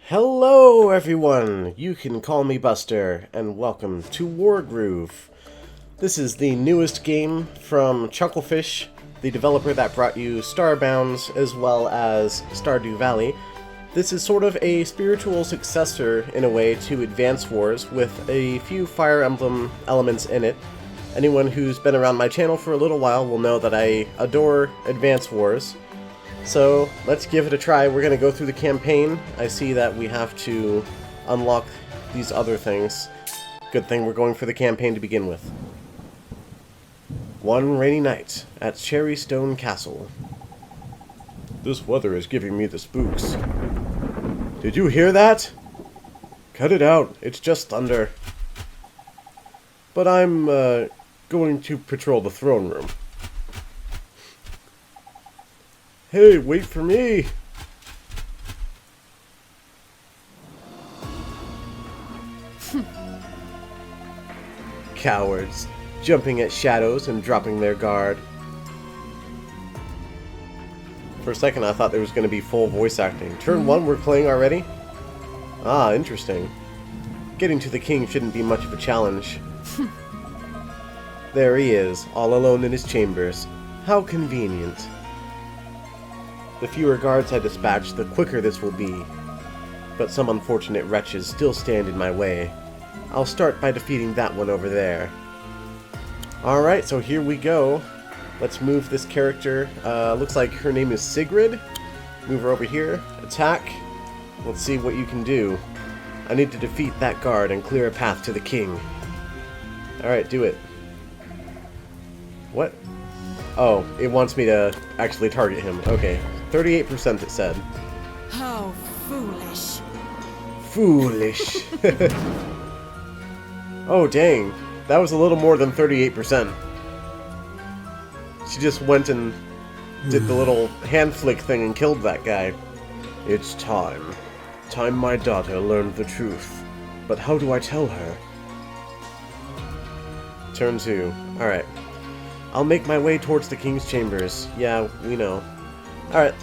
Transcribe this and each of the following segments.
Hello everyone, you can call me Buster, and welcome to Wargroove. This is the newest game from Chucklefish, the developer that brought you Starbound as well as Stardew Valley. This is sort of a spiritual successor, in a way, to Advance Wars, with a few Fire Emblem elements in it. Anyone who's been around my channel for a little while will know that I adore Advance Wars. So, let's give it a try. We're going to go through the campaign. I see that we have to unlock these other things. Good thing we're going for the campaign to begin with. One rainy night at Cherrystone Castle. This weather is giving me the spooks. Did you hear that? Cut it out. It's just thunder. But I'm, going to patrol the throne room. Hey, wait for me! Cowards, jumping at shadows and dropping their guard. For a second I thought there was going to be full voice acting. Turn 1, we're playing already? Ah, interesting. Getting to the king shouldn't be much of a challenge. There he is, all alone in his chambers. How convenient. The fewer guards I dispatch, the quicker this will be. But some unfortunate wretches still stand in my way. I'll start by defeating that one over there. Alright, so here we go. Let's move this character. Looks like her name is Sigrid. Move her over here. Attack. Let's see what you can do. I need to defeat that guard and clear a path to the king. Alright, do it. What? Oh, it wants me to actually target him. Okay. 38% it said. How foolish. Foolish. Oh, dang. That was a little more than 38%. She just went and did the little hand flick thing and killed that guy. It's time. Time my daughter learned the truth. But how do I tell her? Turn 2. Alright. I'll make my way towards the king's chambers. Yeah, we know. Alright.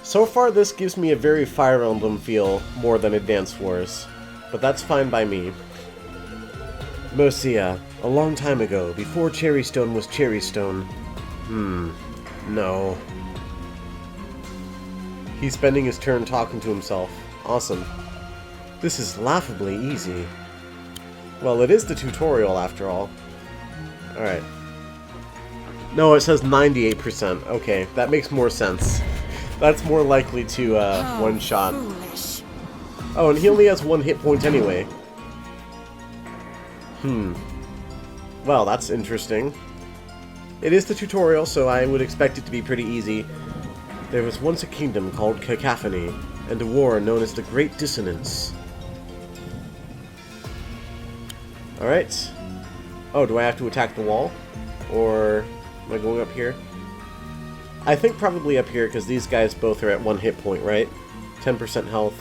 So far this gives me a very Fire Emblem feel more than Advance Wars. But that's fine by me. Mercia, a long time ago, before Cherrystone was Cherrystone. No. He's spending his turn talking to himself. Awesome. This is laughably easy. Well, it is the tutorial after all. Alright. No, it says 98%. Okay, that makes more sense. That's more likely to, one-shot. Oh, and he only has 1 hit point anyway. Well, that's interesting. It is the tutorial, so I would expect it to be pretty easy. There was once a kingdom called Cacophony, and a war known as the Great Dissonance. Alright. Oh, do I have to attack the wall? Or am I going up here? I think probably up here, because these guys both are at 1 hit point, right? 10% health.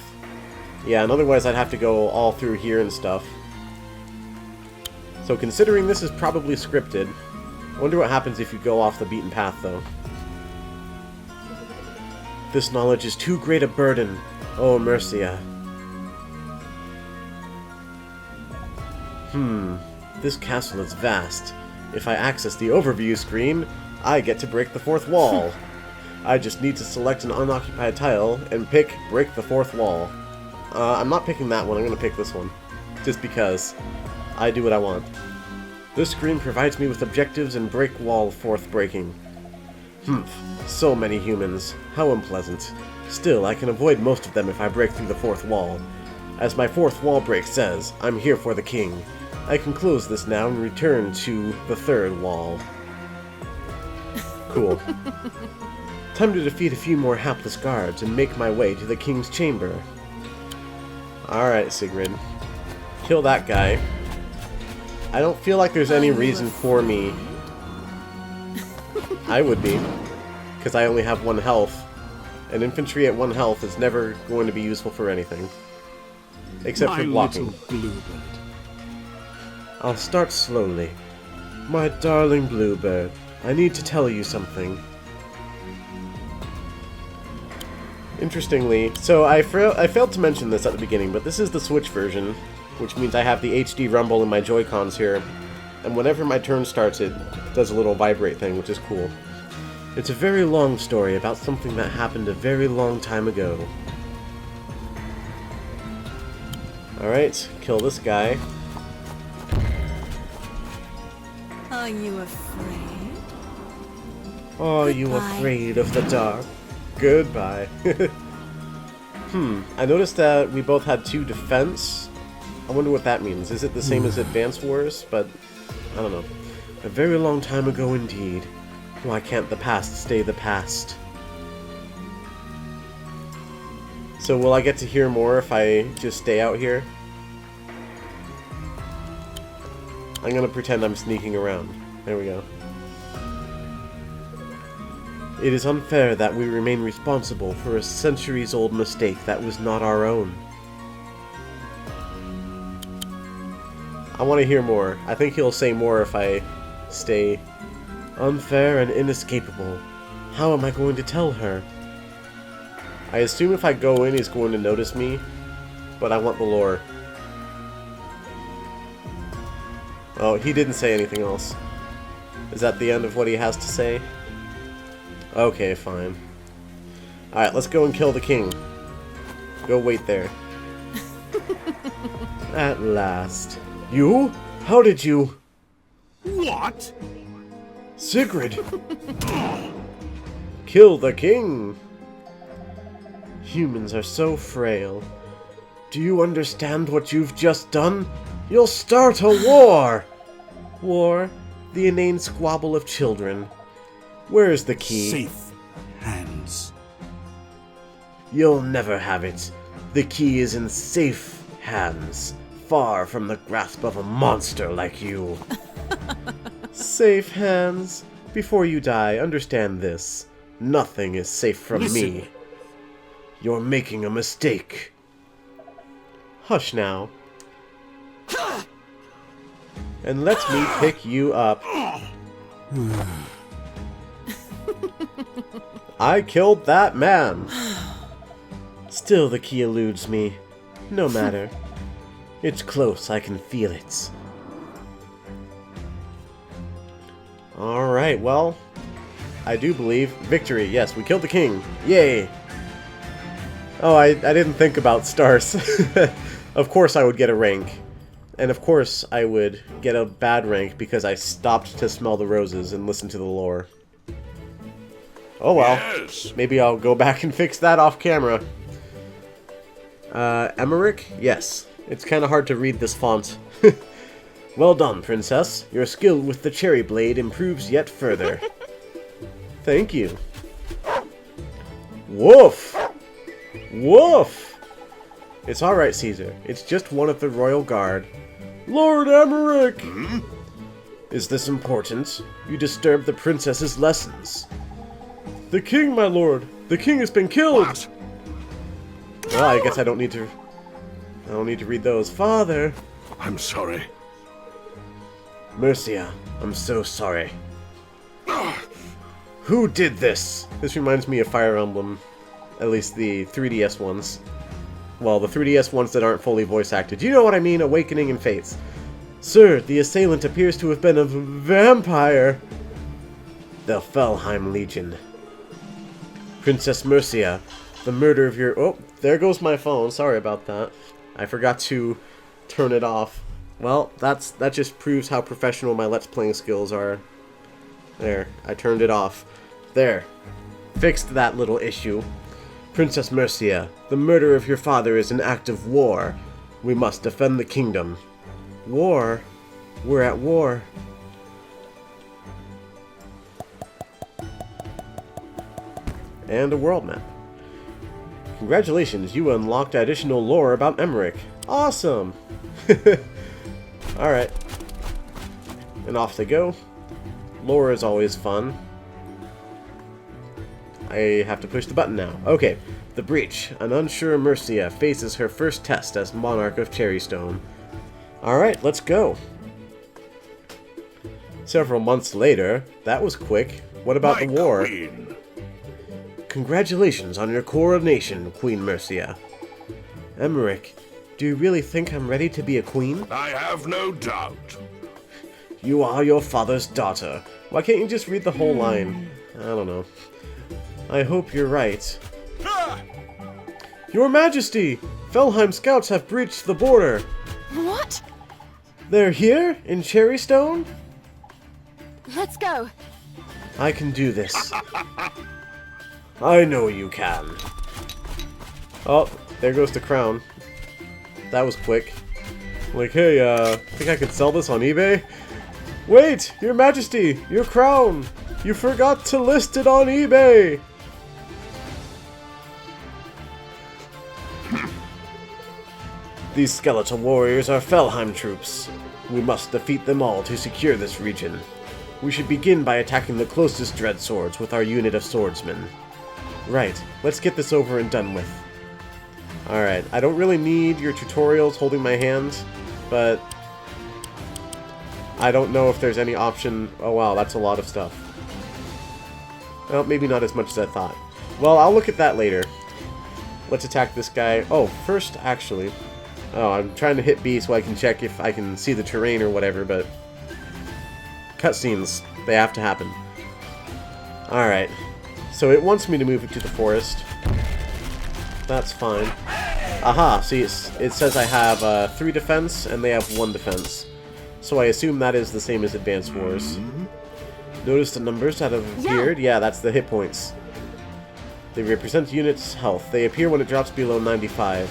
Yeah, and otherwise I'd have to go all through here and stuff. So considering this is probably scripted, I wonder what happens if you go off the beaten path, though. This knowledge is too great a burden, oh Mercia. This castle is vast. If I access the overview screen, I get to break the 4th wall. I just need to select an unoccupied tile and pick break the 4th wall. I'm not picking that one, I'm gonna pick this one. Just because I do what I want. This screen provides me with objectives and break wall 4th breaking. So many humans. How unpleasant. Still, I can avoid most of them if I break through the 4th wall. As my 4th wall break says, I'm here for the king. I can close this now and return to the 3rd wall. Cool. Time to defeat a few more hapless guards and make my way to the king's chamber. Alright, Sigrid. Kill that guy. I don't feel like there's any reason for me. I would be. Because I only have 1 health. And infantry at 1 health is never going to be useful for anything. Except for blocking. I'll start slowly. My darling Bluebird, I need to tell you something. Interestingly, so I failed to mention this at the beginning, but this is the Switch version, which means I have the HD rumble in my Joy-Cons here, and whenever my turn starts, it does a little vibrate thing, which is cool. It's a very long story about something that happened a very long time ago. Alright, kill this guy. Are you afraid? Are you Goodbye. afraid of the dark? Goodbye. I noticed that we both had 2 defense. I wonder what that means. Is it the same as Advance Wars? But, I don't know. A very long time ago indeed. Why can't the past stay the past? So will I get to hear more if I just stay out here? I'm gonna pretend I'm sneaking around. There we go. It is unfair that we remain responsible for a centuries-old mistake that was not our own. I want to hear more. I think he'll say more if I stay. Unfair and inescapable. How am I going to tell her? I assume if I go in, he's going to notice me, but I want the lore. Oh, he didn't say anything else. Is that the end of what he has to say? Okay, fine. Alright, let's go and kill the king. Go wait there. At last. You? How did you? What? Sigrid! Kill the king! Humans are so frail. Do you understand what you've just done? You'll start a war! War? The inane squabble of children. Where is the key? Safe hands. You'll never have it. The key is in safe hands, far from the grasp of a monster like you. Safe hands? Before you die, understand this. Nothing is safe from Listen. me. You're making a mistake. Hush now. And let me pick you up. I killed that man. Still the key eludes me. No matter. It's close, I can feel it. Alright, well, I do believe victory. Yes, we killed the king. Yay! Oh, I didn't think about stars. Of course I would get a rank. And of course I would get a bad rank because I stopped to smell the roses and listen to the lore. Oh well. Yes. Maybe I'll go back and fix that off camera. Emmerich? Yes. It's kind of hard to read this font. Well done, princess. Your skill with the cherry blade improves yet further. Thank you. Woof! Woof! It's alright, Caesar. It's just one of the royal guard. Lord Emmerich! Is this important? You disturbed the princess's lessons. The king, my lord! The king has been killed! What? Well, I guess I don't need to read those. Father! I'm sorry. Mercia, I'm so sorry. Who did this? This reminds me of Fire Emblem. At least the 3DS ones. Well, the 3DS ones that aren't fully voice acted. You know what I mean? Awakening and Fates. Sir, the assailant appears to have been a vampire. The Felheim Legion. Princess Mercia, the murder of your... Oh, there goes my phone. Sorry about that. I forgot to turn it off. Well, that just proves how professional my Let's Playing skills are. There, I turned it off. There. Fixed that little issue. Princess Mercia, the murder of your father is an act of war. We must defend the kingdom. War? We're at war. And a world map. Congratulations, you unlocked additional lore about Emmerich. Awesome! Alright. And off they go. Lore is always fun. I have to push the button now. Okay. The Breach. An unsure Mercia faces her first test as Monarch of Cherrystone. Alright, let's go. Several months later. That was quick. What about My the war? queen. Congratulations on your coronation, Queen Mercia. Emmerich, do you really think I'm ready to be a queen? I have no doubt. You are your father's daughter. Why can't you just read the whole line? I don't know. I hope you're right. Your Majesty! Felheim scouts have breached the border. What? They're here? In Cherrystone? Let's go. I can do this. I know you can. Oh, there goes the crown. That was quick. Like, hey, think I could sell this on eBay? Wait! Your Majesty! Your crown! You forgot to list it on eBay! These skeletal warriors are Felheim troops. We must defeat them all to secure this region. We should begin by attacking the closest dread swords with our unit of swordsmen. Right, let's get this over and done with. Alright, I don't really need your tutorials holding my hand, but I don't know if there's any option. Oh wow, that's a lot of stuff. Well, maybe not as much as I thought. Well, I'll look at that later. Let's attack this guy. Oh, first, actually. Oh, I'm trying to hit B so I can check if I can see the terrain or whatever, but cutscenes, they have to happen. Alright. So it wants me to move it to the forest. That's fine. Aha, see, it says I have 3 defense, and they have 1 defense. So I assume that is the same as Advanced Wars. Notice the numbers that have appeared? Yeah, that's the hit points. They represent the unit's health. They appear when it drops below 95.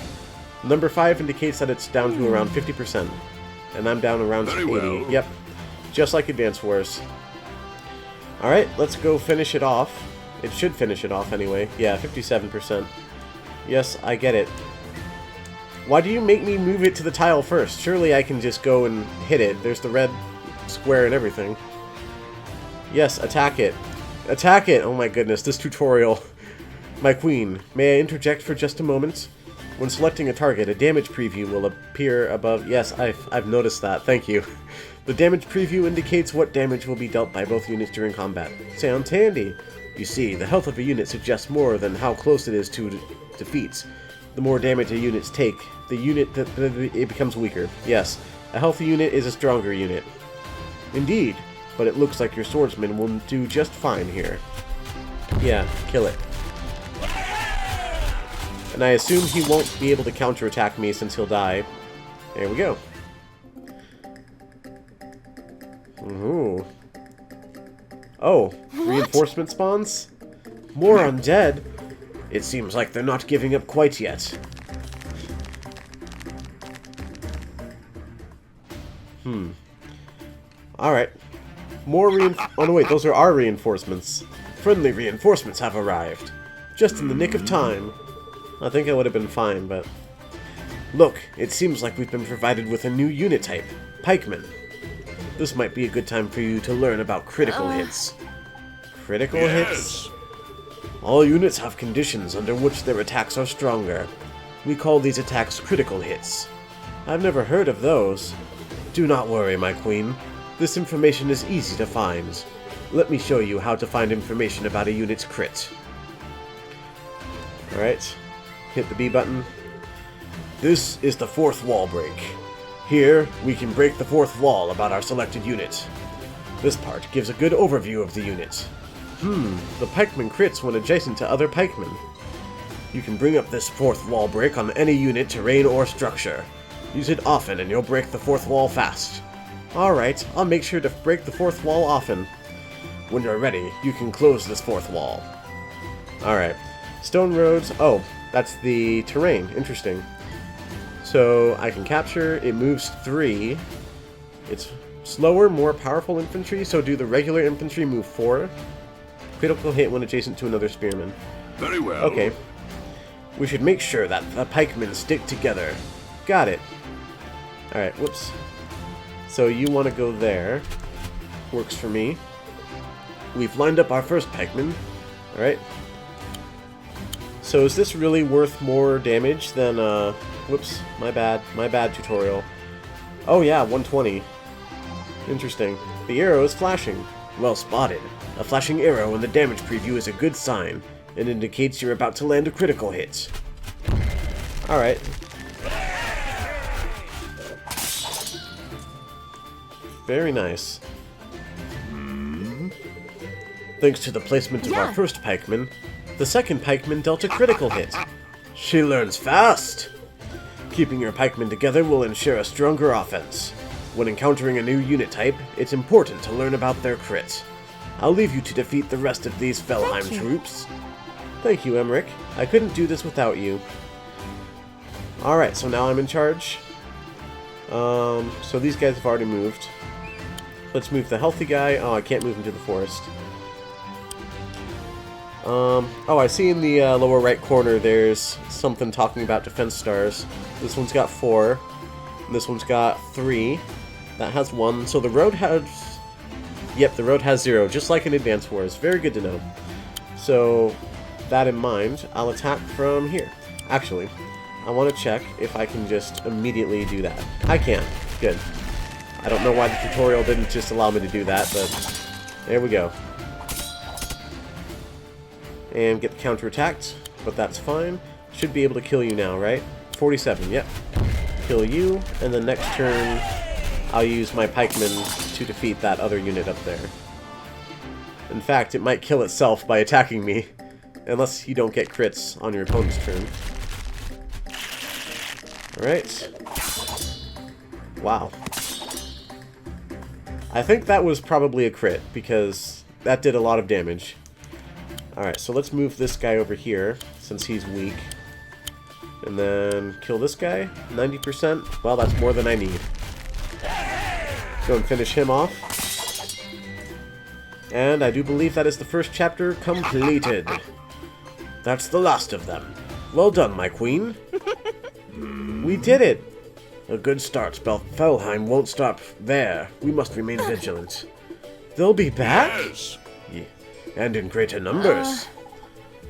Number 5 indicates that it's down to around 50%. And I'm down around 80. Well. Yep. Just like Advanced Wars. Alright, let's go finish it off. It should finish it off anyway. Yeah, 57%. Yes, I get it. Why do you make me move it to the tile first? Surely I can just go and hit it. There's the red square and everything. Yes, attack it. Attack it! Oh my goodness, this tutorial. My queen, may I interject for just a moment? When selecting a target, a damage preview will appear above... Yes, I've noticed that. Thank you. The damage preview indicates what damage will be dealt by both units during combat. Sounds handy. You see, the health of a unit suggests more than how close it is to defeats. The more damage a units take, it becomes weaker. Yes, a healthy unit is a stronger unit. Indeed, but it looks like your swordsman will do just fine here. Yeah, kill it. And I assume he won't be able to counterattack me since he'll die. There we go. Ooh. Oh, reinforcement spawns? More undead? It seems like they're not giving up quite yet. Alright. More oh no wait, those are our reinforcements. Friendly reinforcements have arrived. Just in the nick of time. I think I would have been fine, but... Look, it seems like we've been provided with a new unit type. Pikemen. This might be a good time for you to learn about critical hits. Critical hits? All units have conditions under which their attacks are stronger. We call these attacks critical hits. I've never heard of those. Do not worry, my queen. This information is easy to find. Let me show you how to find information about a unit's crit. Alright. Hit the B button. This is the 4th wall break. Here, we can break the 4th wall about our selected unit. This part gives a good overview of the unit. The pikeman crits when adjacent to other pikemen. You can bring up this 4th wall break on any unit, terrain, or structure. Use it often and you'll break the 4th wall fast. Alright, I'll make sure to break the 4th wall often. When you're ready, you can close this 4th wall. Alright. Stone roads. Oh, that's the terrain. Interesting. So, I can capture. It moves 3. It's slower, more powerful infantry, so do the regular infantry move 4? Critical hit when adjacent to another spearman. Very well. Okay. We should make sure that the pikemen stick together. Got it. Alright, whoops. So you want to go there. Works for me. We've lined up our first pikeman. Alright. So is this really worth more damage than, whoops, my bad tutorial. Oh yeah, 120. Interesting. The arrow is flashing. Well spotted. A flashing arrow in the damage preview is a good sign. It indicates you're about to land a critical hit. Alright. Very nice. Thanks to the placement of our first pikeman, the second pikeman dealt a critical hit. She learns fast! Keeping your pikemen together will ensure a stronger offense. When encountering a new unit type, it's important to learn about their crit. I'll leave you to defeat the rest of these Felheim troops. Thank you, Emmerich. I couldn't do this without you. Alright, so now I'm in charge. So these guys have already moved. Let's move the healthy guy. Oh, I can't move him to the forest. Oh, I see in the lower right corner there's something talking about defense stars. This one's got 4. And this one's got 3. That has 1. So the road has... Yep, the road has 0, just like in Advance Wars. Very good to know. So, that in mind, I'll attack from here. Actually, I want to check if I can just immediately do that. I can. Good. I don't know why the tutorial didn't just allow me to do that, but there we go. And get the counterattacked, but that's fine. Should be able to kill you now, right? 47, yep. Kill you, and then next turn I'll use my pikemen to defeat that other unit up there. In fact, it might kill itself by attacking me, unless you don't get crits on your opponent's turn. Alright. Wow. I think that was probably a crit, because that did a lot of damage. Alright, so let's move this guy over here, since he's weak. And then kill this guy. 90%. Well, that's more than I need. Go and finish him off. And I do believe that is the first chapter completed. That's the last of them. Well done, my queen. We did it! A good start, but Felheim won't stop there. We must remain vigilant. They'll be back? Yes. Yeah. And in greater numbers.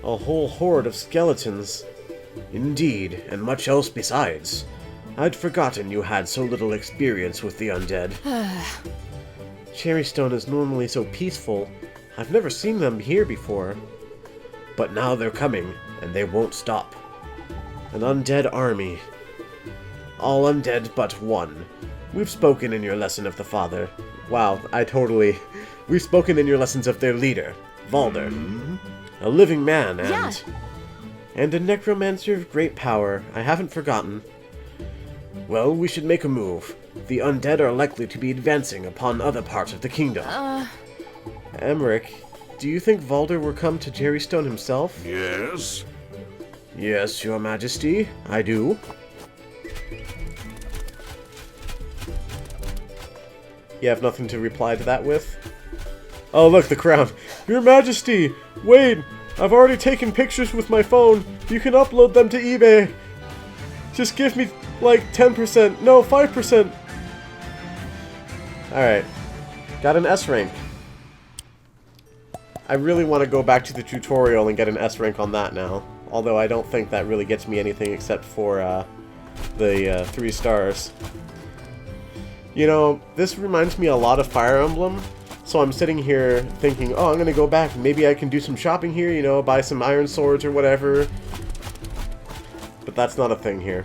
A whole horde of skeletons. Indeed, and much else besides. I'd forgotten you had so little experience with the undead. Cherrystone is normally so peaceful. I've never seen them here before. But now they're coming, and they won't stop. An undead army. All undead but one. We've spoken in your lesson of the father. Wow, We've spoken in your lessons of their leader, Valder. A living man, and a necromancer of great power. I haven't forgotten. Well, we should make a move. The undead are likely to be advancing upon other parts of the kingdom. Emmerich, do you think Valder will come to Cherrystone himself? Yes. Yes, your majesty, I do. You have nothing to reply to that with? Oh, look, the crown. Your majesty, wait! I've already taken pictures with my phone. You can upload them to eBay. Just give me, like, 10%. No, 5%. Alright. Got an S rank. I really want to go back to the tutorial and get an S rank on that now. Although I don't think that really gets me anything except for the 3 stars. You know, this reminds me a lot of Fire Emblem. So I'm sitting here thinking, oh, I'm going to go back. Maybe I can do some shopping here, you know, buy some iron swords or whatever. But that's not a thing here.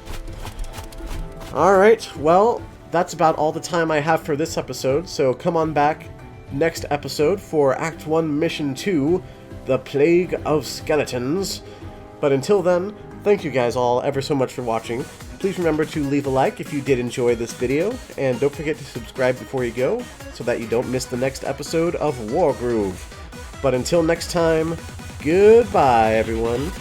Alright, well, that's about all the time I have for this episode. So come on back next episode for Act 1, Mission 2, The Plague of Skeletons. But until then, thank you guys all ever so much for watching. Please remember to leave a like if you did enjoy this video, and don't forget to subscribe before you go, so that you don't miss the next episode of Wargroove. But until next time, goodbye everyone.